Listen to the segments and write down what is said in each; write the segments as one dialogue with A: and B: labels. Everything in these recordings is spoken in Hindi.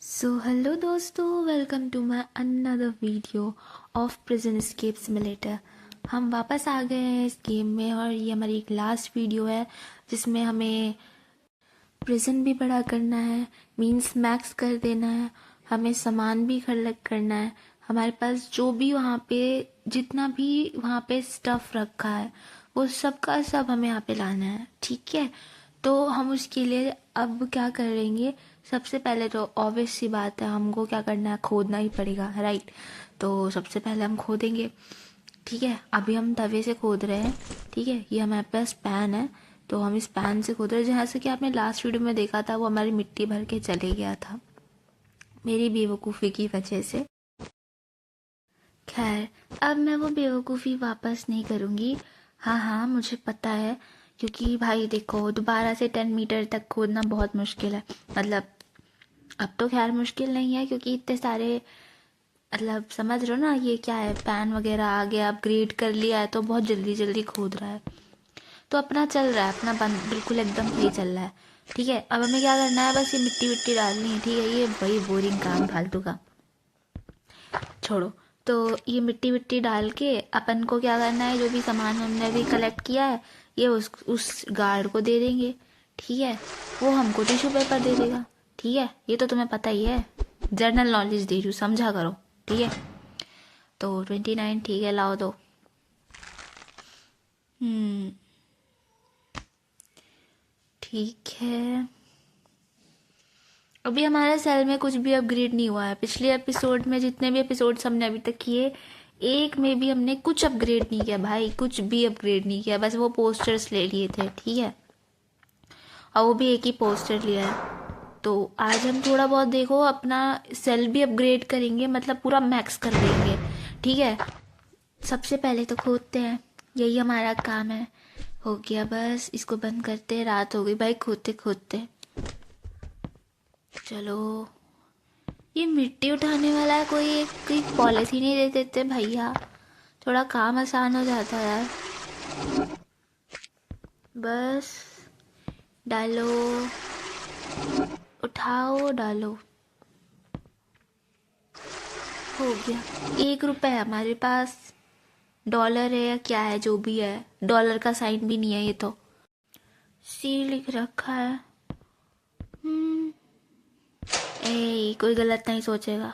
A: सो हेलो दोस्तों, welcome to my another video of prison escape simulator. हम वापस आ गए हैं इस गेम में और ये हमारी एक लास्ट वीडियो है जिसमें हमें प्रिजन भी बड़ा करना है, मींस मैक्स कर देना है। हमें सामान भी कलेक्ट करना है। हमारे पास जो भी वहाँ पे जितना भी वहाँ पे स्टफ़ रखा है वो सब का सब हमें यहाँ पे लाना है, ठीक है। तो हम उसके लिए अब क्या करेंगे, सबसे पहले तो ऑब्वियस सी बात है, हमको क्या करना है, खोदना ही पड़ेगा, राइट। तो सबसे पहले हम खोदेंगे, ठीक है। अभी हम तवे से खोद रहे हैं, ठीक है। ये हमारे पास पैन है तो हम इस पैन से खोद रहे हैं। जहाँ से कि आपने लास्ट वीडियो में देखा था वो हमारी मिट्टी भर के चले गया था मेरी बेवकूफ़ी की वजह से। खैर, अब मैं वो बेवकूफ़ी वापस नहीं करूँगी। हाँ हाँ, मुझे पता है, क्योंकि भाई देखो, दोबारा से 10 मीटर तक खोदना बहुत मुश्किल है। मतलब अब तो खैर मुश्किल नहीं है क्योंकि इतने सारे, मतलब समझ रहे हो ना, ये क्या है, पैन वगैरह आ गया, अपग्रेड कर लिया है तो बहुत जल्दी जल्दी खोद रहा है। तो अपना चल रहा है, अपना बंद बिल्कुल एकदम सही चल रहा है, ठीक है। अब हमें क्या करना है, बस ये मिट्टी विट्टी डालनी है, ठीक है। ये वही बोरिंग काम फालतू का छोड़ो। तो ये मिट्टी विट्टी डाल के अपन को क्या करना है, जो भी सामान हमने अभी कलेक्ट किया है ये उस गार्ड को दे देंगे, ठीक है। वो हमको टिश्यू पेपर दे देगा, ठीक है। ये तो तुम्हें पता ही है, जनरल नॉलेज दे रही हूँ, समझा करो, ठीक है। तो 29, ठीक है, लाओ दो। ठीक है। अभी हमारे सेल में कुछ भी अपग्रेड नहीं हुआ है। पिछले एपिसोड में जितने भी एपिसोड्स हमने अभी तक किए, एक में भी हमने कुछ अपग्रेड नहीं किया भाई, कुछ भी अपग्रेड नहीं किया। बस वो पोस्टर्स ले लिए थे, ठीक है। और वो भी एक ही पोस्टर लिया है। तो आज हम थोड़ा बहुत देखो अपना सेल भी अपग्रेड करेंगे, मतलब पूरा मैक्स कर देंगे, ठीक है। सबसे पहले तो खोदते हैं, यही हमारा काम है। हो गया, बस इसको बंद करते हैं। रात हो गई भाई खोदते खोदते। चलो, ये मिट्टी उठाने वाला है, कोई पॉलिथीन नहीं दे देते भैया, थोड़ा काम आसान हो जाता है यार। बस डालो, उठाओ, डालो। हो गया। 1 रुपए है हमारे पास, डॉलर है या क्या है, जो भी है, डॉलर का साइन भी नहीं है ये तो, सी लिख रखा है। कोई गलत नहीं सोचेगा,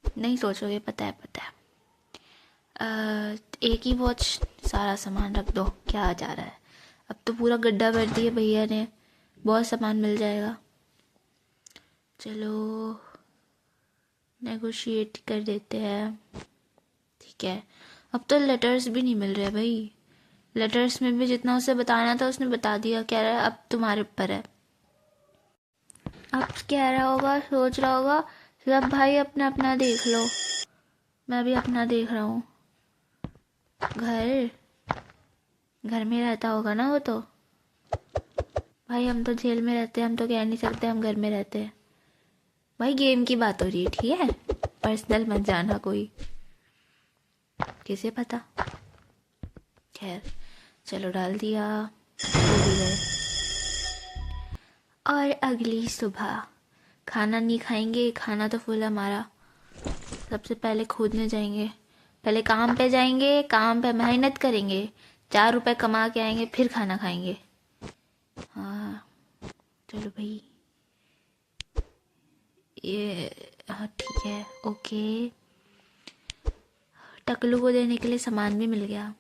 A: नहीं सोचोगे, पता है पता है। एक ही वॉच, सारा सामान रख दो, क्या आ जा रहा है। अब तो पूरा गड्ढा भर दिया भैया ने, बहुत सामान मिल जाएगा। चलो नेगोशिएट कर देते हैं, ठीक है। अब तो लेटर्स भी नहीं मिल रहे भाई। लेटर्स में भी जितना उसे बताना था उसने बता दिया, कह रहा है अब तुम्हारे ऊपर है। अब कह रहा होगा, सोच रहा होगा सब भाई अपना अपना देख लो। मैं भी अपना देख रहा हूँ। घर घर में रहता होगा ना वो तो। भाई हम तो जेल में रहते हैं, हम तो कह नहीं सकते हम घर में रहते हैं। भाई गेम की बात हो रही है, ठीक है, पर्सनल मत जाना कोई, किसे पता। खैर चलो, डाल दिया, हो भी गए। और अगली सुबह खाना नहीं खाएंगे, खाना तो फुल हमारा। सबसे पहले खोदने जाएंगे, पहले काम पे जाएंगे, काम पे मेहनत करेंगे, 4 रुपए कमा के आएंगे, फिर खाना खाएंगे। हाँ चलो भाई, ये हाँ ठीक है, ओके। टकलू को देने के लिए सामान भी मिल गया,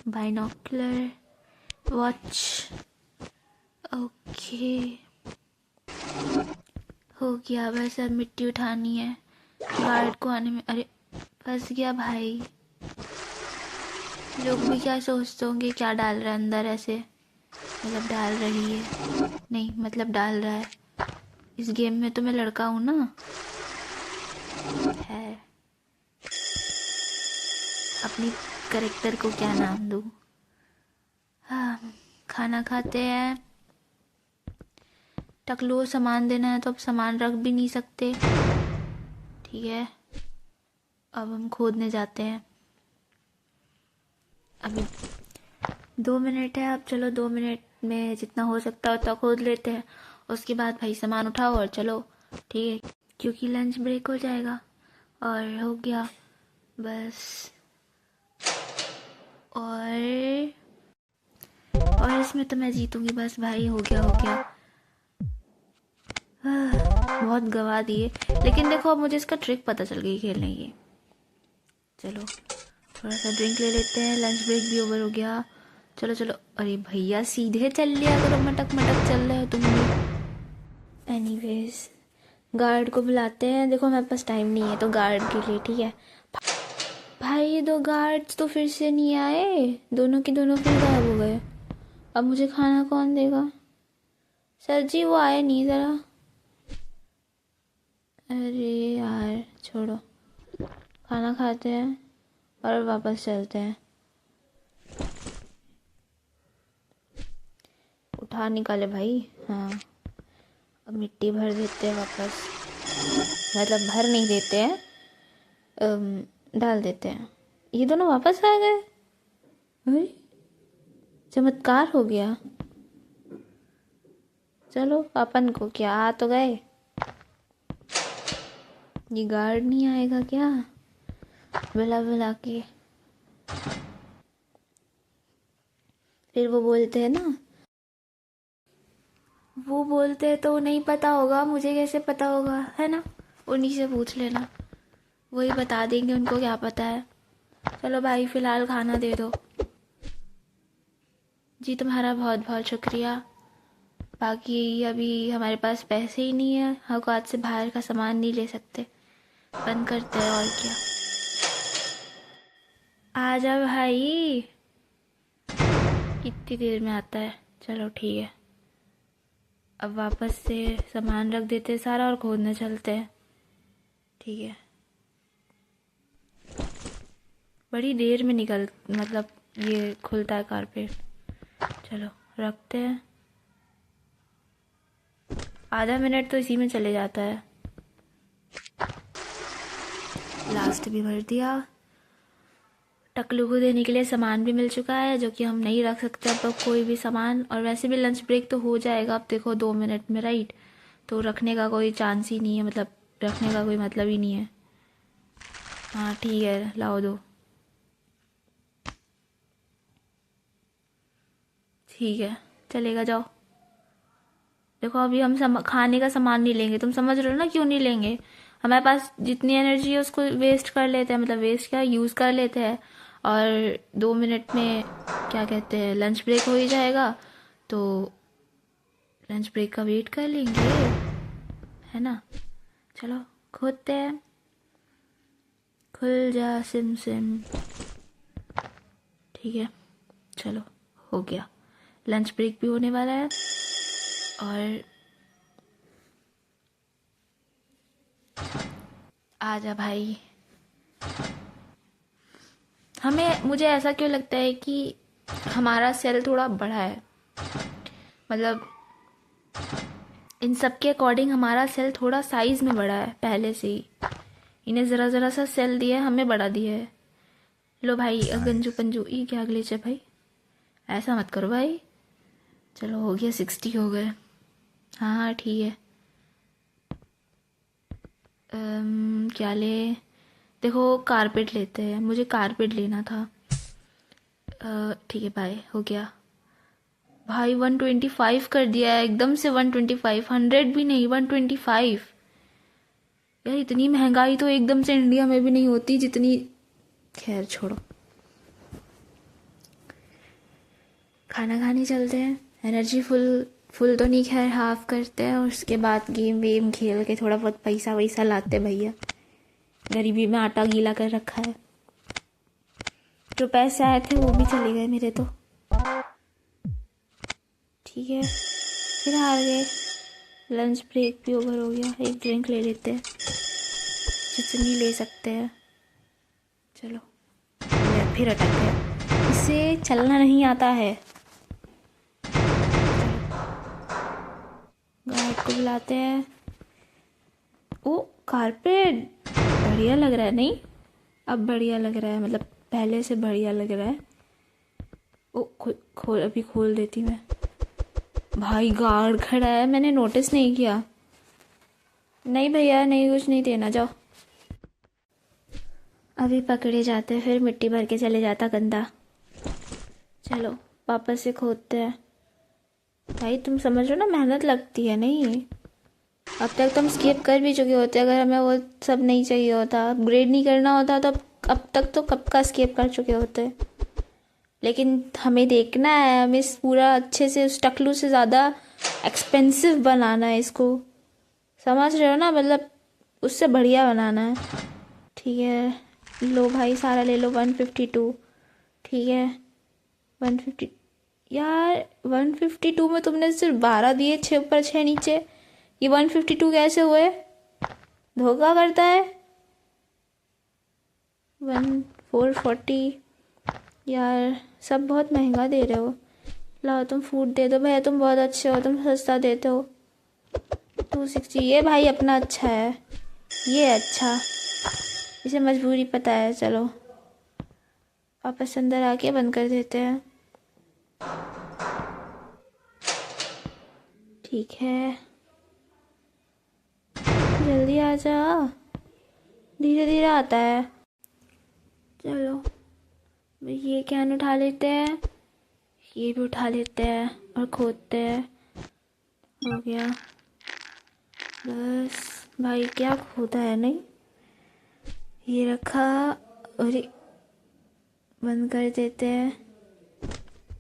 A: बाइनोकुलर, वॉच, ओके। हो गया, बस अब मिट्टी उठानी है। गार्ड को आने में, अरे फंस गया भाई। लोग भी क्या सोचते होंगे, क्या डाल रहा है अंदर ऐसे, मतलब डाल रही है, नहीं मतलब डाल रहा है। इस गेम में तो मैं लड़का हूँ ना। है, अपनी करेक्टर को क्या नाम दूँ। हाँ, खाना खाते हैं। टकलू को सामान देना है तो अब सामान रख भी नहीं सकते, ठीक है। अब हम खोदने जाते हैं। अभी 2 मिनट है, अब चलो 2 मिनट में जितना हो सकता है उतना खोद लेते हैं। उसके बाद भाई सामान उठाओ और चलो, ठीक है, क्योंकि लंच ब्रेक हो जाएगा। और हो गया बस। और इसमें तो मैं जीतूंगी बस भाई, हो गया हो गया। बहुत गवा दिए, लेकिन देखो अब मुझे इसका ट्रिक पता चल गई खेलने की। चलो थोड़ा सा ड्रिंक ले लेते हैं, लंच ब्रेक भी ओवर हो गया। चलो चलो, अरे भैया सीधे चल लिया करो, मटक मटक चल रहे हो तुम भी। एनीवेज गार्ड को बुलाते हैं। देखो मेरे पास टाइम नहीं है तो गार्ड के लिए, ठीक है भाई। ये दो गार्ड्स तो फिर से नहीं आए, दोनों के दोनों फिर गायब हो गए। अब मुझे खाना कौन देगा? सर जी वो आए नहीं ज़रा। अरे यार छोड़ो, खाना खाते हैं और वापस चलते हैं। उठा निकाले भाई। हाँ अब मिट्टी भर देते हैं वापस, मतलब भर नहीं देते हैं, डाल देते हैं। ये दोनों वापस आ गए, अरे चमत्कार हो गया। चलो अपन को क्या, आ तो गए। ये गार्ड नहीं आएगा क्या बुला बुला के? फिर वो बोलते हैं ना, वो बोलते हैं तो नहीं पता होगा, मुझे कैसे पता होगा, है ना? उन्हीं से पूछ लेना, वही बता देंगे उनको क्या पता है। चलो भाई फिलहाल खाना दे दो। जी तुम्हारा बहुत बहुत शुक्रिया। बाकी अभी हमारे पास पैसे ही नहीं है, हम आज से बाहर का सामान नहीं ले सकते, बंद करते हैं और क्या। आजा भाई, कितनी देर में आता है? चलो ठीक है, अब वापस से सामान रख देते हैं सारा और खोदने चलते हैं, ठीक है। बड़ी देर में मतलब ये खुलता है कारपेट। चलो रखते हैं, आधा मिनट तो इसी में चले जाता है। लास्ट भी भर दिया। टकलू को देने के लिए सामान भी मिल चुका है, जो कि हम नहीं रख सकते अब तो कोई भी सामान। और वैसे भी लंच ब्रेक तो हो जाएगा अब, देखो 2 मिनट में, राइट? तो रखने का कोई चांस ही नहीं है, मतलब रखने का कोई मतलब ही नहीं है। हाँ ठीक है, लाओ दो, ठीक है चलेगा, जाओ। देखो अभी हम खाने का सामान नहीं लेंगे, तुम समझ रहे हो ना क्यों नहीं लेंगे? हमारे पास जितनी एनर्जी है उसको वेस्ट कर लेते हैं, मतलब वेस्ट क्या, यूज़ कर लेते हैं। और 2 मिनट में क्या कहते हैं लंच ब्रेक हो ही जाएगा, तो लंच ब्रेक का वेट कर लेंगे, है ना? चलो खोदते हैं। खुल जा सिम सिम, ठीक है चलो हो गया। लंच ब्रेक भी होने वाला है। और आजा भाई। मुझे ऐसा क्यों लगता है कि हमारा सेल थोड़ा बड़ा है, मतलब इन सब के अकॉर्डिंग हमारा सेल थोड़ा साइज में बड़ा है पहले से ही। इन्हें ज़रा ज़रा सा सेल दिया है, हमें बड़ा दिया है। लो भाई गंजू पंजू, ये क्या ग्लिच है भाई? ऐसा मत करो भाई। चलो हो गया, 60 हो गए। हाँ हाँ ठीक है। क्या ले? देखो कारपेट लेते हैं, मुझे कारपेट लेना था। ठीक है भाई, हो गया भाई। 125 कर दिया है एकदम से, 125, 100 भी नहीं, 125। यार इतनी महंगाई तो एकदम से इंडिया में भी नहीं होती जितनी, खैर छोड़ो। खाना खाने चलते हैं, एनर्जी फुल तो नहीं, खैर हाफ करते हैं, और उसके बाद गेम वेम खेल के थोड़ा बहुत पैसा वैसा लाते भैया। गरीबी में आटा गीला कर रखा है। जो पैसे आए थे वो भी चले गए मेरे तो, ठीक है फिर हार गए। लंच ब्रेक भी ओवर हो गया, एक ड्रिंक ले लेते हैं जितनी ले सकते हैं। चलो फिर अटक गए, इसे चलना नहीं आता है। गार्ड को बुलाते हैं। ओ कारपेट बढ़िया लग रहा है, नहीं अब बढ़िया लग रहा है, मतलब पहले से बढ़िया लग रहा है। ओ खोल, अभी खोल देती मैं। भाई गार्ड खड़ा है, मैंने नोटिस नहीं किया। नहीं भैया, नहीं कुछ नहीं देना, जाओ। अभी पकड़े जाते फिर मिट्टी भर के चले जाता गंदा। चलो वापस से खोदते हैं। भाई तुम समझ रहे हो ना, मेहनत लगती है नहीं। अब तक तुम स्किप कर भी चुके होते, अगर हमें वो सब नहीं चाहिए होता, अपग्रेड नहीं करना होता, तो अब तक तो कब का स्किप कर चुके होते। लेकिन हमें देखना है, हमें इस पूरा अच्छे से उस टकलू से ज़्यादा एक्सपेंसिव बनाना है इसको, समझ रहे हो ना, मतलब उससे बढ़िया बनाना है। ठीक है, लो भाई सारा ले लो। 152। ठीक है 150। यार 152 में तुमने सिर्फ 12 दिए, 6 ऊपर 6 नीचे, ये 152 कैसे हुए? धोखा करता है। 440। यार सब बहुत महंगा दे रहे हो। लाओ तुम फूड दे दो भैया, तुम बहुत अच्छे हो, तुम सस्ता देते हो। 260। ये भाई अपना अच्छा है, ये अच्छा, इसे मजबूरी पता है। चलो वापस अंदर आके बंद कर देते हैं। ठीक है, जल्दी आ जा, धीरे धीरे आता है। चलो ये कैन उठा लेते हैं, ये भी उठा लेते हैं और खोदते हैं। हो गया बस। भाई क्या खोदा है? नहीं, ये रखा और बंद कर देते हैं।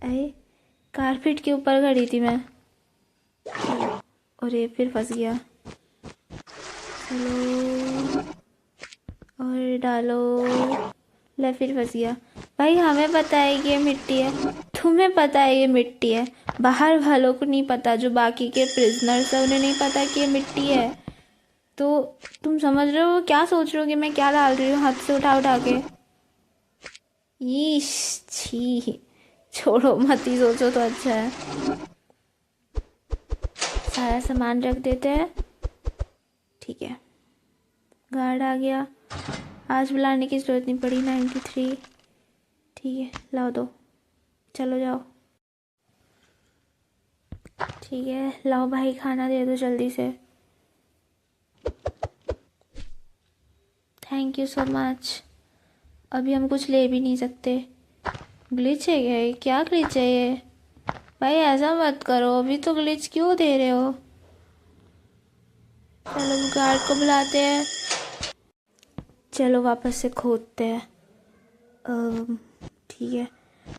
A: अरे कारपेट के ऊपर खड़ी थी मैं, और ये फिर फंस गया। चलो और डालो, ले फिर फंस गया। भाई हमें पता है कि ये मिट्टी है, तुम्हें पता है ये मिट्टी है, बाहर वालों को नहीं पता, जो बाकी के प्रिजनर्स है उन्हें नहीं पता कि ये मिट्टी है। तो तुम समझ रहे हो क्या सोच रहे हो कि मैं क्या डाल रही हूँ हाथ से उठा उठा के? ईश छी, छोड़ो मत ही सोचो तो अच्छा है। सारा सामान रख देते हैं। ठीक है, गार्ड आ गया, आज बुलाने की जरूरत नहीं पड़ी। 93। ठीक है लाओ दो, चलो जाओ। ठीक है लाओ भाई, खाना दे दो जल्दी से। Thank you so much. अभी हम कुछ ले भी नहीं सकते। ग्लिच है क्या ये? क्या ग्लिच है ये? भाई ऐसा मत करो, अभी तो ग्लिच क्यों दे रहे हो? चलो गार्ड को बुलाते हैं। चलो वापस से खोदते हैं। ठीक है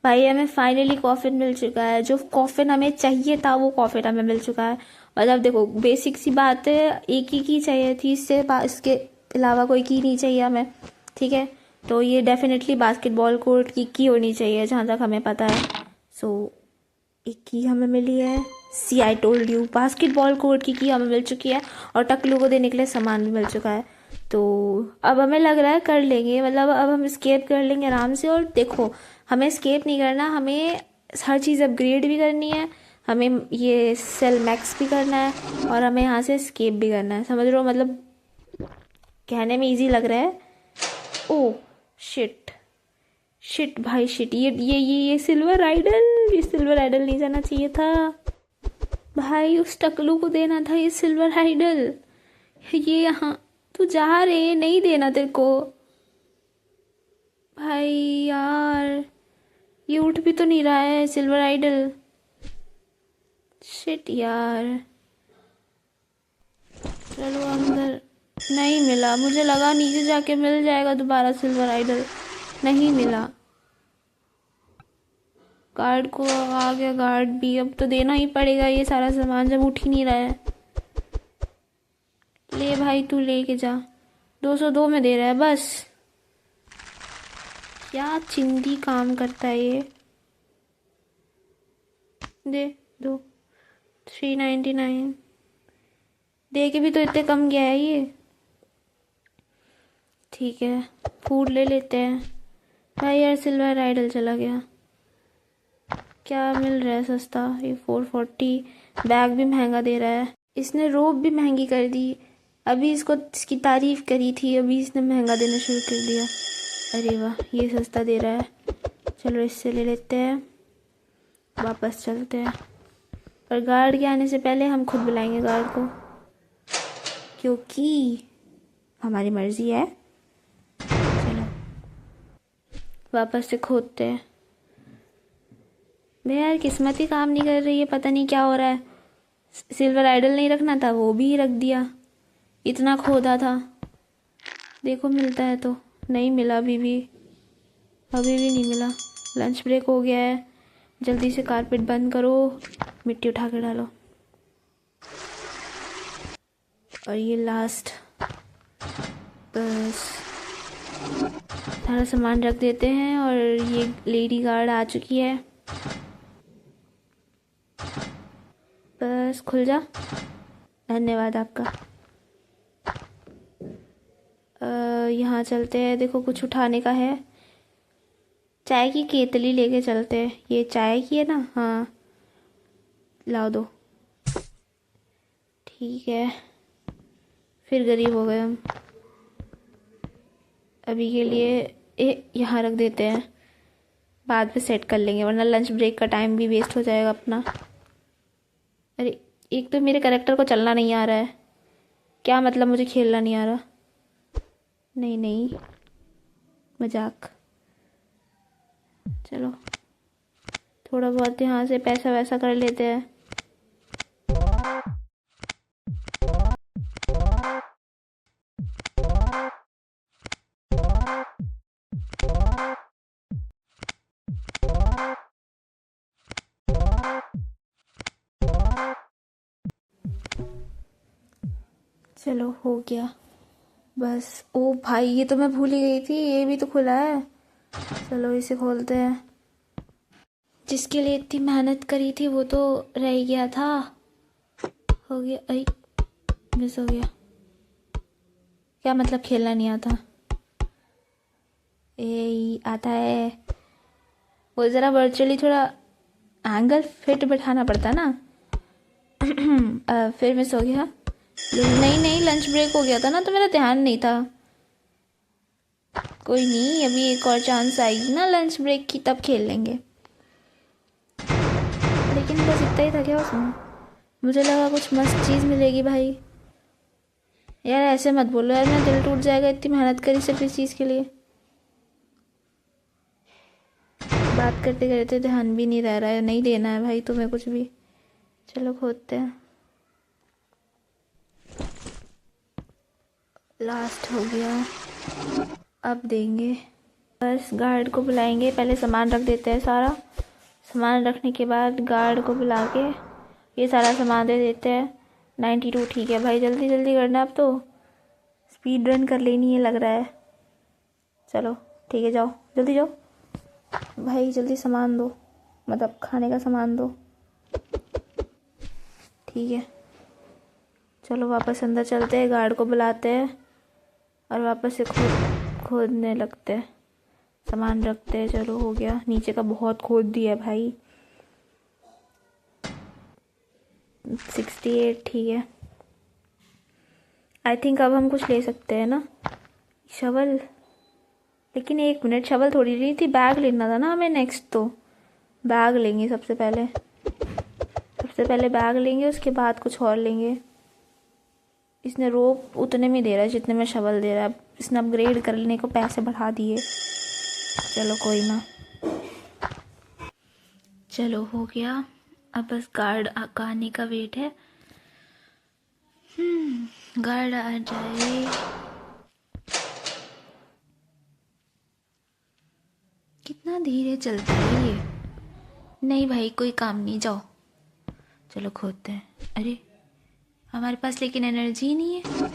A: भाई, हमें फाइनली कॉफिन मिल चुका है। जो कॉफिन हमें चाहिए था वो कॉफिन हमें मिल चुका है। मतलब देखो बेसिक सी बात है, एक ही की चाहिए थी, इसके अलावा कोई की नहीं चाहिए हमें। ठीक है, तो ये डेफिनेटली बास्केटबॉल कोर्ट की होनी चाहिए जहाँ तक हमें पता है। सो एक की हमें मिली है। See I told you, basketball court की हमें मिल चुकी है, और टकलू को देने के लिए सामान भी मिल चुका है। तो अब हमें लग रहा है कर लेंगे, मतलब अब हम स्केप कर लेंगे आराम से। और देखो हमें स्केप नहीं करना, हमें हर चीज़ अपग्रेड भी करनी है, हमें ये सेल मैक्स भी करना है, और हमें यहाँ से स्केप भी करना है। समझ रहे हो? मतलब कहने में इजी लग रहा है। ओ शिट शिट भाई शिट, ये सिल्वर आइडल, ये सिल्वर आइडल नहीं जाना चाहिए था भाई, उस टकलू को देना था ये सिल्वर आइडल। ये यहाँ तू जा रहे, नहीं देना तेरे को भाई। यार ये उठ भी तो नहीं रहा है सिल्वर आइडल। शिट यार, चलो अंदर। नहीं मिला, मुझे लगा नीचे जाके मिल जाएगा दोबारा सिल्वर आइडल, नहीं मिला। गार्ड को आ गया, गार्ड भी, अब तो देना ही पड़ेगा ये सारा सामान जब उठ ही नहीं रहा है। ले भाई तू लेके जा, 202 में दे रहा है बस। क्या चिंदी काम करता है ये। दे दो, 399 दे के भी तो इतने कम गया है ये। ठीक है फूड ले लेते हैं। भाई यार सिल्वर आइडल चला गया। क्या मिल रहा है सस्ता? ये 440। बैग भी महंगा दे रहा है, इसने रोब भी महंगी कर दी। अभी इसकी तारीफ करी थी, अभी इसने महंगा देना शुरू कर दिया। अरे वाह ये सस्ता दे रहा है, चलो इससे ले लेते हैं, वापस चलते हैं। और गार्ड के आने से पहले हम खुद बुलाएंगे गार्ड को, क्योंकि हमारी मर्जी है। चलो वापस से खोदते हैं। भैया यार किस्मत ही काम नहीं कर रही है, पता नहीं क्या हो रहा है। सिल्वर आइडल नहीं रखना था, वो भी रख दिया। इतना खोदा था, देखो मिलता है तो। नहीं मिला, अभी भी नहीं मिला। लंच ब्रेक हो गया है, जल्दी से कारपेट बंद करो, मिट्टी उठा के डालो। और ये लास्ट, बस सारा सामान रख देते हैं। और ये लेडी गार्ड आ चुकी है, बस खुल जा। धन्यवाद आपका। यहाँ चलते हैं, देखो कुछ उठाने का है। चाय की केतली लेके चलते हैं। ये चाय की है ना? हाँ लाओ दो। ठीक है, फिर गरीब हो गए हम। अभी के लिए यहाँ रख देते हैं, बाद में सेट कर लेंगे, वरना लंच ब्रेक का टाइम भी वेस्ट हो जाएगा अपना। अरे एक तो मेरे कैरेक्टर को चलना नहीं आ रहा है, क्या मतलब मुझे खेलना नहीं आ रहा? नहीं नहीं, मजाक। चलो थोड़ा बहुत यहाँ से पैसा वैसा कर लेते हैं। चलो हो गया बस। ओ भाई ये तो मैं भूल ही गई थी, ये भी तो खुला है। चलो इसे खोलते हैं। जिसके लिए इतनी मेहनत करी थी वो तो रह गया था। हो गया, आई मिस हो गया। क्या मतलब खेलना नहीं आता? आता है, वो ज़रा वर्चुअली थोड़ा एंगल फिट बैठाना पड़ता ना। फिर मिस हो गया। नहीं लंच ब्रेक हो गया था ना, तो मेरा ध्यान नहीं था। कोई नहीं, अभी एक और चांस आएगी ना लंच ब्रेक की, तब खेल लेंगे। लेकिन बस इतना ही था क्या उसमें? मुझे लगा कुछ मस्त चीज़ मिलेगी भाई। यार ऐसे मत बोलो यार, मेरा दिल टूट जाएगा। इतनी मेहनत करी सिर्फ इस चीज़ के लिए। बात करते करते ध्यान भी नहीं रह रहा है। नहीं देना है भाई तुम्हें कुछ भी। चलो खोदते हैं। लास्ट हो गया, अब देंगे। बस गार्ड को बुलाएंगे, पहले सामान रख देते हैं सारा। सामान रखने के बाद गार्ड को बुला के ये सारा सामान दे देते हैं। 92 ठीक है भाई, जल्दी जल्दी करना। अब तो स्पीड रन कर लेनी है लग रहा है। चलो ठीक है, जाओ जल्दी जाओ भाई, जल्दी सामान दो, मतलब खाने का सामान दो। ठीक है चलो वापस अंदर चलते हैं, गार्ड को बुलाते हैं और वापस से खोदने लगते हैं, सामान रखते हैं। चलो हो गया, नीचे का बहुत खोद दिया है भाई। 68 ठीक है। आई थिंक अब हम कुछ ले सकते हैं ना, शवल। लेकिन एक मिनट, शवल थोड़ी नहीं थी, बैग लेना था ना हमें नेक्स्ट। तो बैग लेंगे सबसे पहले बैग लेंगे, उसके बाद कुछ और लेंगे। इसने रोप उतने में दे रहा है जितने में शवल दे रहा है। इसने अपग्रेड करने को पैसे बढ़ा दिए। चलो कोई ना, चलो हो गया। अब बस गार्ड का आने का वेट है। गार्ड आ जाए। कितना धीरे चलता है ये। नहीं भाई कोई काम नहीं, जाओ। चलो खोदते हैं। अरे हमारे पास लेकिन एनर्जी ही नहीं है,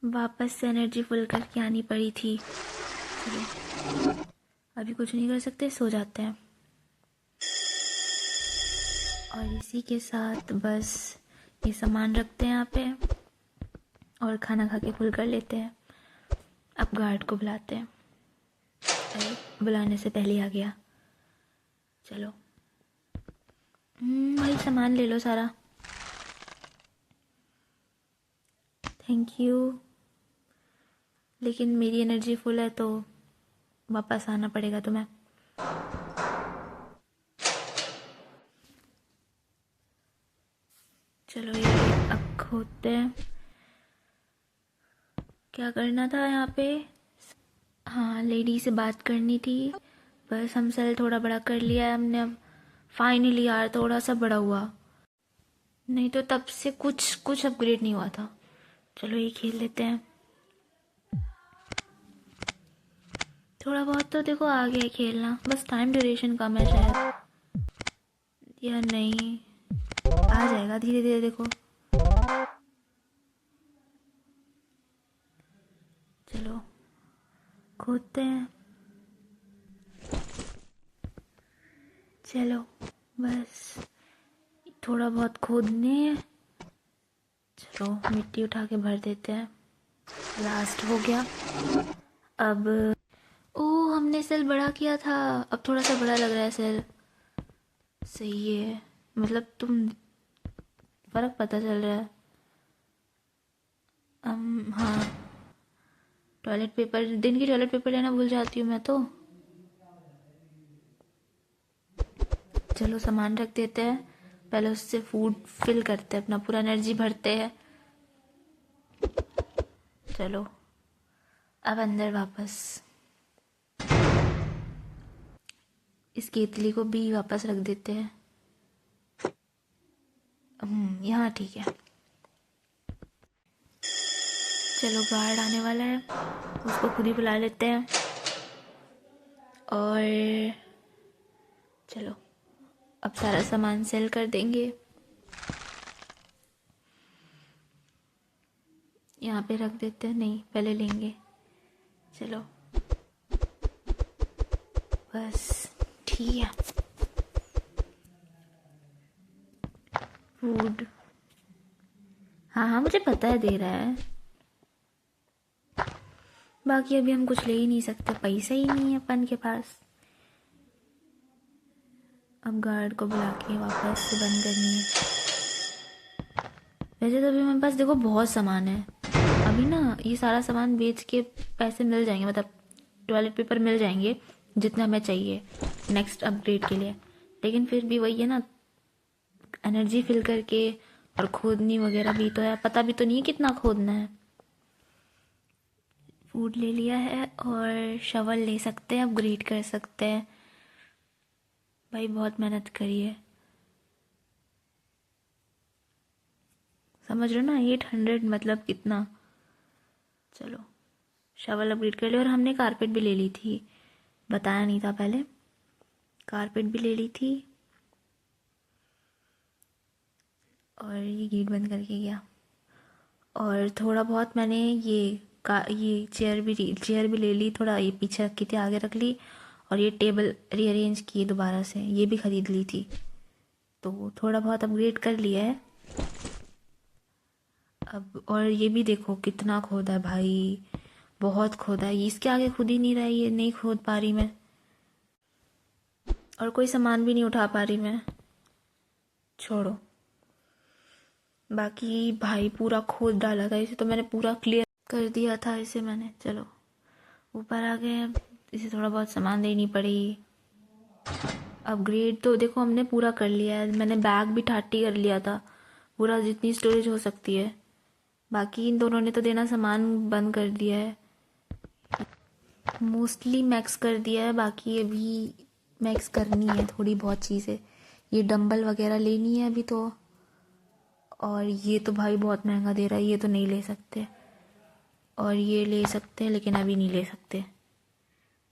A: वापस से एनर्जी फुल करके आनी पड़ी थी। चलो अभी कुछ नहीं कर सकते, सो जाते हैं। और इसी के साथ बस ये सामान रखते हैं यहाँ पे और खाना खा के फुल कर लेते हैं। अब गार्ड को बुलाते हैं। अरे बुलाने से पहले आ गया। चलो भाई सामान ले लो सारा। Thank you. लेकिन मेरी एनर्जी फुल है तो वापस आना पड़ेगा तुम्हें। खोदते हैं। क्या करना था यहाँ पे? हाँ, लेडी से बात करनी थी। बस हम सेल थोड़ा बड़ा कर लिया है हमने अब। फाइनली यार थोड़ा सा बड़ा हुआ, नहीं तो तब से कुछ कुछ अपग्रेड नहीं हुआ था। चलो ये खेल लेते हैं। थोड़ा बहुत तो देखो आ गया खेलना, बस टाइम ड्यूरेशन कम है शायद, या नहीं आ जाएगा धीरे धीरे। देखो चलो खोदते हैं। चलो बस थोड़ा बहुत खोदने हैं। चलो मिट्टी उठा के भर देते हैं। लास्ट हो गया। अब हमने सेल बड़ा किया था, अब थोड़ा सा बड़ा लग रहा है सेल। सही है, मतलब तुम फर्क पता चल रहा है। हाँ, टॉयलेट पेपर, दिन की टॉयलेट पेपर लेना भूल जाती हूँ मैं तो। चलो सामान रख देते हैं, पहले उससे फूड फिल करते हैं, अपना पूरा एनर्जी भरते हैं। चलो अब अंदर वापस। इस केतली को भी वापस रख देते हैं। यहाँ ठीक है। चलो गार्ड आने वाला है, उसको खुद ही बुला लेते हैं। और चलो अब सारा सामान सेल कर देंगे। यहाँ पे रख देते हैं, नहीं पहले लेंगे। चलो बस ठीक है। फूड, हाँ हाँ मुझे पता है दे रहा है, बाकी अभी हम कुछ ले ही नहीं सकते, पैसा ही नहीं है अपन के पास। अब गार्ड को बुला के वापस से बंद करनी है। वैसे तो अभी मेरे पास देखो बहुत सामान है, अभी ना ये सारा सामान बेच के पैसे मिल जाएंगे, मतलब टॉयलेट पेपर मिल जाएंगे जितना हमें चाहिए नेक्स्ट अपग्रेड के लिए। लेकिन फिर भी वही है ना, एनर्जी फिल करके और खोदनी वगैरह भी तो है, पता भी तो नहीं है कितना खोदना है। फूड ले लिया है और शवल ले सकते हैं, अपग्रेड कर सकते हैं। भाई बहुत मेहनत करी है, समझ रहे हो ना, 800 मतलब कितना। चलो शवल अपग्रेड कर लिया, और हमने कारपेट भी ले ली थी, बताया नहीं था पहले, कारपेट भी ले ली थी। और ये गेट बंद करके गया। और थोड़ा बहुत मैंने ये चेयर भी ले ली, थोड़ा ये पीछे रखी थी आगे रख ली। और ये टेबल रीअरेंज की दोबारा से, ये भी ख़रीद ली थी, तो थोड़ा बहुत अपग्रेड कर लिया है अब। और ये भी देखो कितना खोदा है भाई, बहुत खोदा है, इसके आगे खुद ही नहीं रहा है, ये नहीं खोद पा रही मैं, और कोई सामान भी नहीं उठा पा रही मैं। छोड़ो, बाकी भाई पूरा खोद डाला था इसे, तो मैंने पूरा क्लियर कर दिया था इसे मैंने। चलो ऊपर आ गए, इसे थोड़ा बहुत सामान देनी पड़ी। अपग्रेड तो देखो हमने पूरा कर लिया है, मैंने बैग भी ठाटी कर लिया था पूरा, जितनी स्टोरेज हो सकती है। बाकी इन दोनों ने तो देना सामान बंद कर दिया है, मोस्टली मैक्स कर दिया है, बाकी अभी मैक्स करनी है थोड़ी बहुत चीज़ें। ये डंबल वगैरह लेनी है अभी तो, और ये तो भाई बहुत महंगा दे रहा है, ये तो नहीं ले सकते। और ये ले सकते हैं लेकिन अभी नहीं ले सकते,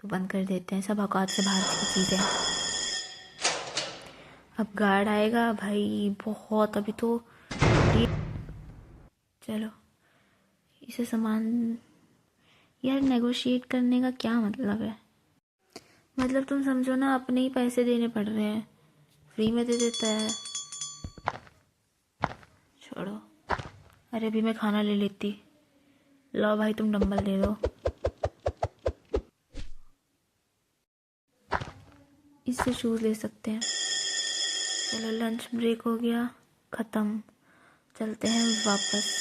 A: तो बंद कर देते हैं, सब औकात से बाहर की चीज़ें। अब गार्ड आएगा भाई बहुत, अभी तो चलो इसे सामान, यार नेगोशिएट करने का क्या मतलब है, मतलब तुम समझो ना, अपने ही पैसे देने पड़ रहे हैं, फ्री में दे देता है। छोड़ो, अरे अभी मैं खाना ले लेती। लो भाई तुम डंबल दे दो, इससे शूज़ ले सकते हैं। चलो लंच ब्रेक हो गया ख़त्म, चलते हैं वापस।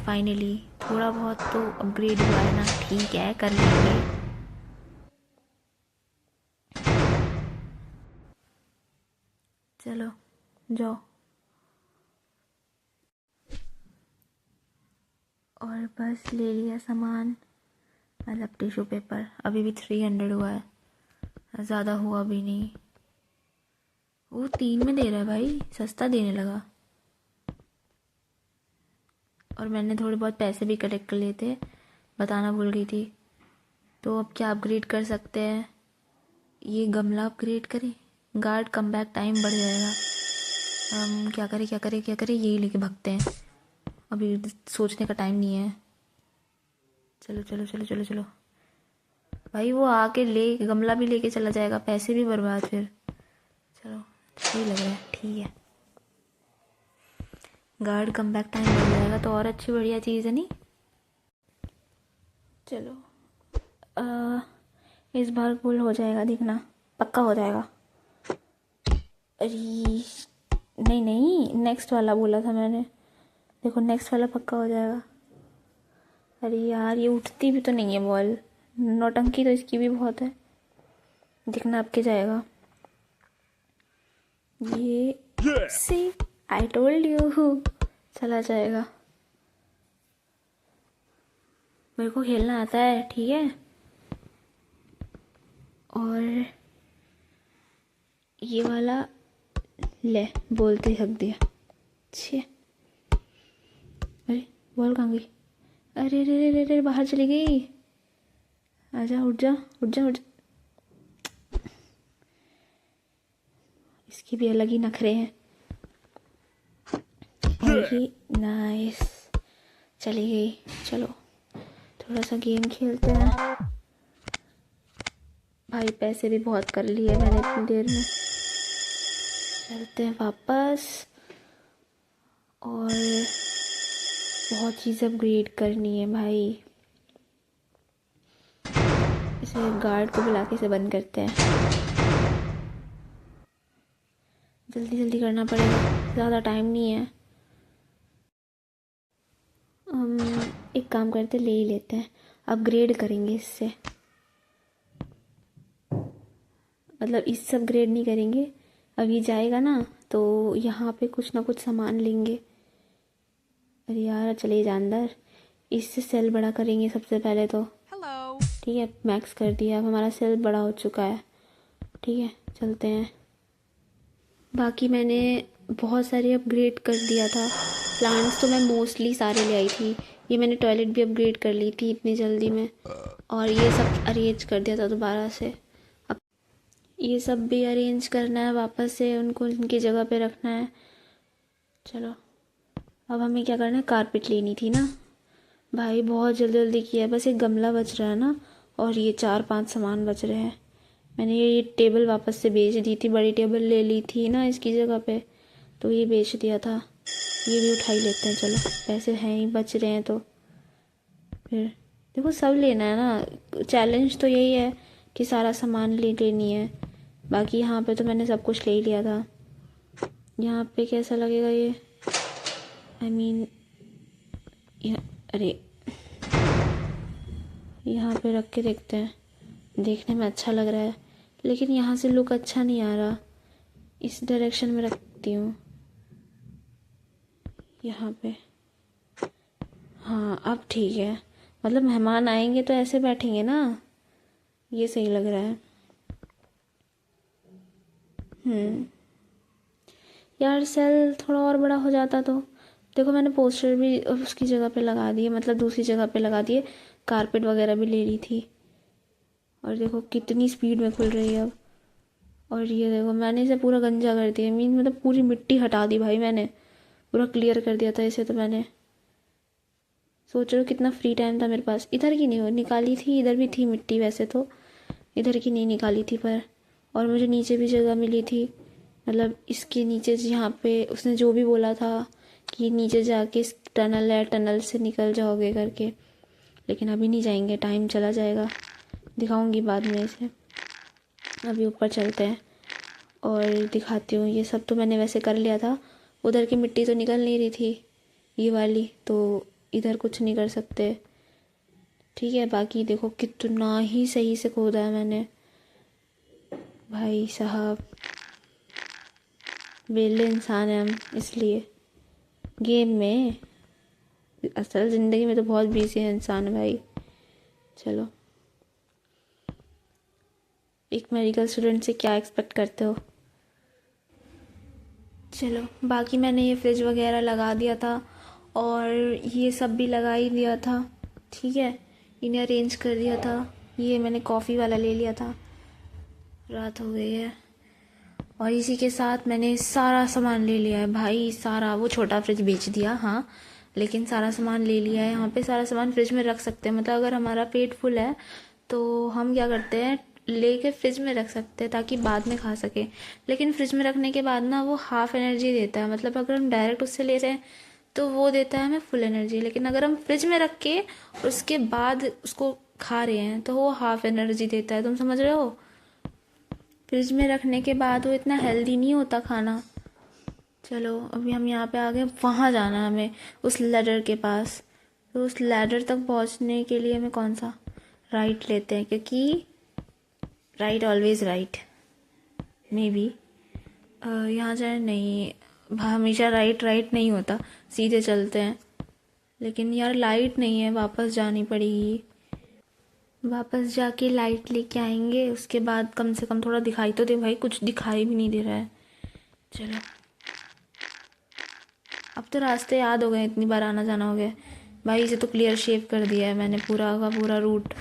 A: फाइनली थोड़ा बहुत तो अपग्रेड हुआ है ना, ठीक है कर लेंगे। चलो जाओ। और बस ले लिया सामान, मतलब टिश्यू पेपर। अभी भी 300 हुआ है, ज़्यादा हुआ भी नहीं। वो 3 में दे रहा है भाई, सस्ता देने लगा। और मैंने थोड़े बहुत पैसे भी कलेक्ट कर लिए थे, बताना भूल गई थी। तो अब क्या अपग्रेड कर सकते हैं, ये गमला अपग्रेड करें, गार्ड कम बैक टाइम बढ़ जाएगा। हम क्या करें क्या करें क्या करें, यही लेके भागते हैं, अभी सोचने का टाइम नहीं है। चलो चलो चलो चलो चलो भाई, वो आके ले गमला भी लेके चला जाएगा, पैसे भी बर्बाद फिर। चलो सही लग रहा है, ठीक है। गार्ड कम बैक टाइम बढ़ जाएगा तो और अच्छी बढ़िया चीज़ है नहीं। चलो इस बार फुल हो जाएगा, दिखना पक्का हो जाएगा। अरे नहीं नहीं, नेक्स्ट वाला बोला था मैंने, देखो नेक्स्ट वाला पक्का हो जाएगा। अरे यार ये उठती भी तो नहीं है बॉल, नौटंकी तो इसकी भी बहुत है। दिखना आपके जाएगा ये, सी आई टोल्ड यू, चला जाएगा। मेरे को खेलना आता है, ठीक है। और ये वाला ले, बोलते थक दिया। छे, अरे बॉल कहाँ गई? अरे रे रे रे रे, बाहर चली गई। आजा, उठ जा उठ जा उठ जा। इसकी भी अलग ही नखरे हैं। और ये नाइस, चली गई। चलो थोड़ा सा गेम खेलते हैं। भाई पैसे भी बहुत कर लिए मैंने इतनी देर में। चलते हैं वापस, और बहुत चीज़ अपग्रेड करनी है भाई। इसे गार्ड को बुला के इसे बंद करते हैं, जल्दी जल्दी करना पड़ेगा, ज़्यादा टाइम नहीं है। हम एक काम करते, ले ही लेते हैं, अपग्रेड करेंगे इससे। मतलब इससे अपग्रेड नहीं करेंगे, अभी जाएगा ना तो यहाँ पे कुछ ना कुछ सामान लेंगे। अरे यार चले जा अंदर, इससे सेल बड़ा करेंगे सबसे पहले तो। ठीक है, मैक्स कर दिया, अब हमारा सेल बड़ा हो चुका है। ठीक है चलते हैं। बाकी मैंने बहुत सारे अपग्रेड कर दिया था, प्लांट्स तो मैं मोस्टली सारे ले आई थी। ये मैंने टॉयलेट भी अपग्रेड कर ली थी इतनी जल्दी में, और ये सब अरेंज कर दिया था दोबारा से। अब ये सब भी अरेंज करना है वापस से, उनको उनकी जगह पे रखना है। चलो अब हमें क्या करना है, कारपेट लेनी थी ना भाई, बहुत जल्दी जल्दी किया है। बस एक गमला बच रहा है ना, और ये 4-5 सामान बच रहे हैं। मैंने ये टेबल वापस से बेच दी थी, बड़ी टेबल ले ली थी ना इसकी जगह पे, तो ये बेच दिया था। ये भी उठा ही लेते हैं, चलो पैसे हैं ही बच रहे हैं तो। फिर देखो सब लेना है ना, चैलेंज तो यही है कि सारा सामान लेनी है। बाकी यहाँ पे तो मैंने सब कुछ ले ही लिया था। यहाँ पे कैसा लगेगा ये, आई मीन अरे यहाँ पे रख के देखते हैं, देखने में अच्छा लग रहा है लेकिन यहाँ से लुक अच्छा नहीं आ रहा। इस डायरेक्शन में रखती हूँ, यहाँ पे। हाँ अब ठीक है, मतलब मेहमान आएंगे तो ऐसे बैठेंगे ना, ये सही लग रहा है। यार सेल थोड़ा और बड़ा हो जाता तो। देखो मैंने पोस्टर भी उसकी जगह पे लगा दिए, मतलब दूसरी जगह पे लगा दिए, कारपेट वगैरह भी ले ली थी। और देखो कितनी स्पीड में खुल रही है अब। और ये देखो मैंने इसे पूरा गंजा कर दिया, मीन मतलब पूरी मिट्टी हटा दी भाई, मैंने पूरा क्लियर कर दिया था इसे तो मैंने। सोच रहे हो कितना फ्री टाइम था मेरे पास। इधर की नहीं निकाली थी, इधर भी थी मिट्टी वैसे तो, इधर की नहीं निकाली थी पर। और मुझे नीचे भी जगह मिली थी, मतलब इसके नीचे यहाँ पे उसने जो भी बोला था कि नीचे जाके इस टनल है, टनल से निकल जाओगे करके, लेकिन अभी नहीं जाएंगे, टाइम चला जाएगा, दिखाऊंगी बाद में इसे। अभी ऊपर चलते हैं और दिखाती हूँ। ये सब तो मैंने वैसे कर लिया था, उधर की मिट्टी तो निकल नहीं रही थी ये वाली, तो इधर कुछ नहीं कर सकते। ठीक है बाकी देखो कितना ही सही से खोदा है मैंने भाई साहब। वेले इंसान है हम, इसलिए गेम में। असल ज़िंदगी में तो बहुत बिजी है इंसान भाई। चलो, एक मेडिकल स्टूडेंट से क्या एक्सपेक्ट करते हो। चलो, बाकी मैंने ये फ्रिज वगैरह लगा दिया था और ये सब भी लगा ही दिया था, ठीक है। इन्हें अरेंज कर दिया था। ये मैंने कॉफ़ी वाला ले लिया था। रात हो गई है और इसी के साथ मैंने सारा सामान ले लिया है भाई, सारा। वो छोटा फ्रिज बेच दिया हाँ, लेकिन सारा सामान ले लिया है। यहाँ पे सारा सामान फ्रिज में रख सकते हैं, मतलब अगर हमारा पेट फुल है तो हम क्या करते हैं, लेके फ्रिज में रख सकते हैं ताकि बाद में खा सके। लेकिन फ्रिज में रखने के बाद ना वो हाफ एनर्जी देता है, मतलब अगर हम डायरेक्ट उससे ले रहे हैं तो वो देता है हमें फुल एनर्जी। लेकिन अगर हम फ्रिज में रख के और उसके बाद उसको खा रहे हैं तो वो हाफ एनर्जी देता है। तुम समझ रहे हो। फ्रिज में रखने के बाद वो इतना हेल्दी नहीं होता खाना। चलो, अभी हम यहाँ पे आ गए। वहाँ जाना है हमें, उस लैडर के पास। तो उस लैडर तक पहुँचने के लिए हमें कौन सा राइट लेते हैं, क्योंकि right always right. May be यहाँ जाए, नहीं हमेशा राइट राइट नहीं होता, सीधे चलते हैं। लेकिन यार लाइट नहीं है, वापस जानी पड़ेगी। वापस जाके लाइट लेके आएंगे, उसके बाद कम से कम थोड़ा दिखाई तो दे भाई। कुछ दिखाई भी नहीं दे रहा है। चलो, अब तो रास्ते याद हो गए, इतनी बार आना जाना हो गया भाई। इसे तो क्लियर शेप कर दिया है मैंने, पूरा का पूरा रूट,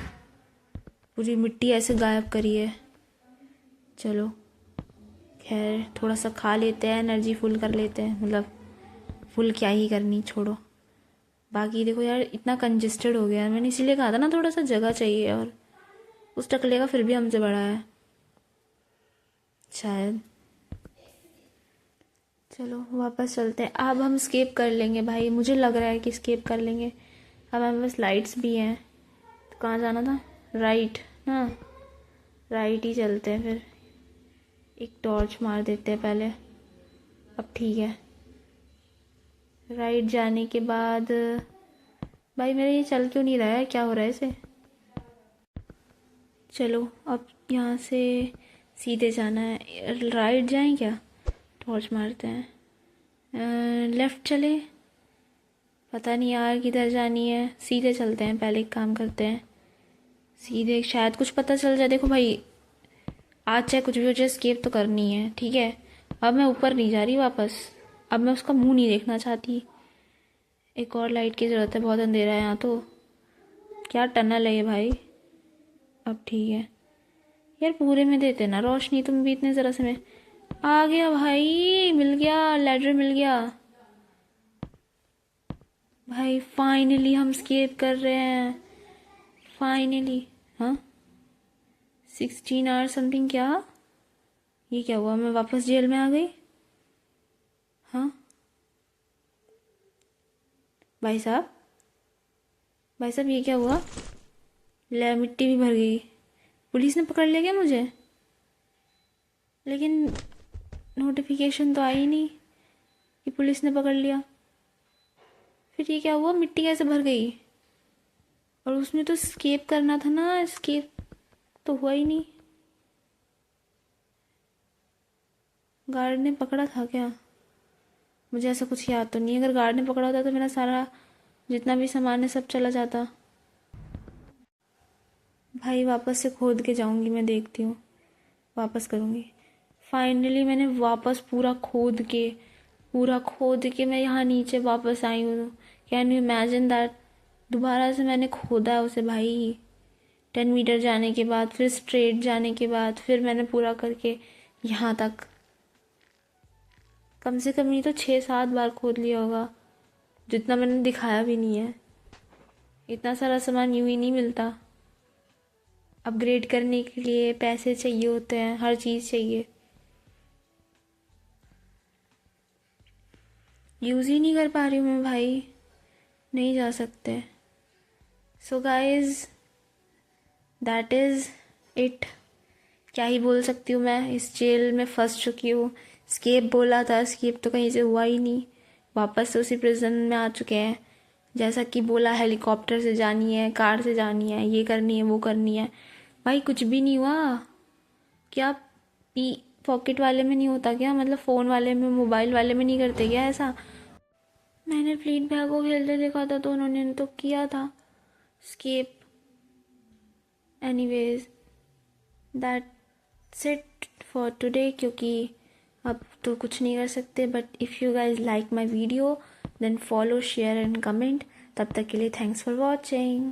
A: पूरी मिट्टी ऐसे गायब करी है। चलो खैर, थोड़ा सा खा लेते हैं, एनर्जी फुल कर लेते हैं। मतलब फुल क्या ही करनी, छोड़ो। बाकी देखो यार, इतना कंजेस्टेड हो गया है। मैंने इसीलिए कहा था ना थोड़ा सा जगह चाहिए, और उस टकले का फिर भी हमसे बड़ा है शायद। चलो वापस चलते हैं। अब हम स्केप कर लेंगे भाई, मुझे लग रहा है कि स्केप कर लेंगे। अब हमारे पास लाइट्स भी हैं। तो कहाँ जाना था, राइट ना, राइट ही चलते हैं फिर। एक टॉर्च मार देते हैं पहले। अब ठीक है, राइट जाने के बाद भाई मेरा ये चल क्यों नहीं रहा है, क्या हो रहा है इसे। चलो, अब यहाँ से सीधे जाना है। राइट जाएं क्या, टॉर्च मारते हैं। लेफ़्ट चले, पता नहीं यार किधर जानी है। सीधे चलते हैं, पहले एक काम करते हैं, सीधे शायद कुछ पता चल जाए। देखो भाई, आज चाहे कुछ भी हो जाए, स्केप तो करनी है, ठीक है। अब मैं ऊपर नहीं जा रही वापस, अब मैं उसका मुंह नहीं देखना चाहती। एक और लाइट की ज़रूरत है, बहुत अंधेरा है यहाँ तो। क्या टनल है ये भाई। अब ठीक है यार, पूरे में देते ना रोशनी, तुम भी इतने ज़रा से में। आ गया भाई, मिल गया, लैडर मिल गया भाई। फाइनली हम स्केप कर रहे हैं, फाइनली। हाँ, 16 आवर समथिंग। क्या ये क्या हुआ, मैं वापस जेल में आ गई। हाँ भाई साहब, भाई साहब ये क्या हुआ। ले, मिट्टी भी भर गई। पुलिस ने पकड़ लिया क्या मुझे। लेकिन नोटिफिकेशन तो आई नहीं कि पुलिस ने पकड़ लिया। फिर ये क्या हुआ, मिट्टी कैसे भर गई। और उसमें तो स्केप करना था ना, स्केप तो हुआ ही नहीं। गार्ड ने पकड़ा था क्या, मुझे ऐसा कुछ याद तो नहीं। अगर गार्ड ने पकड़ा होता तो मेरा सारा जितना भी सामान है सब चला जाता भाई। वापस से खोद के जाऊंगी, मैं देखती हूँ, वापस करूँगी। फाइनली मैंने वापस पूरा खोद के मैं यहाँ नीचे वापस आई हूँ। कैन यू इमेजिन दैट, दोबारा से मैंने खोदा है उसे भाई। 10 मीटर जाने के बाद, फिर स्ट्रेट जाने के बाद, फिर मैंने पूरा करके यहाँ तक। कम से कम नहीं तो 6-7 बार खोद लिया होगा, जितना मैंने दिखाया भी नहीं है। इतना सारा सामान यूं ही नहीं मिलता। अपग्रेड करने के लिए पैसे चाहिए होते हैं, हर चीज़ चाहिए। यूज़ ही नहीं कर पा रही हूँ मैं भाई, नहीं जा सकते। So guys, that is it. क्या ही बोल सकती हूँ मैं, इस जेल में फंस चुकी हूँ। स्केप बोला था, स्केप तो कहीं से हुआ ही नहीं। वापस से उसी प्रिजन में आ चुके हैं। जैसा कि बोला, हेलीकॉप्टर से जानी है, कार से जानी है, ये करनी है, वो करनी है। भाई कुछ भी नहीं हुआ। क्या पॉकेट वाले में नहीं होता क्या? मतलब फ़ोन वाले में, मोबाइल वाले में नहीं करते क्या ऐसा? मैंने फ्लीट बैग को खेलते देखा था तो उन्होंने तो किया था escape. Anyways, that's it for today, क्योंकि अब तो कुछ नहीं कर सकते। But if you guys like my video then follow, share and comment. तब तक के लिए थैंक्स फॉर वॉचिंग।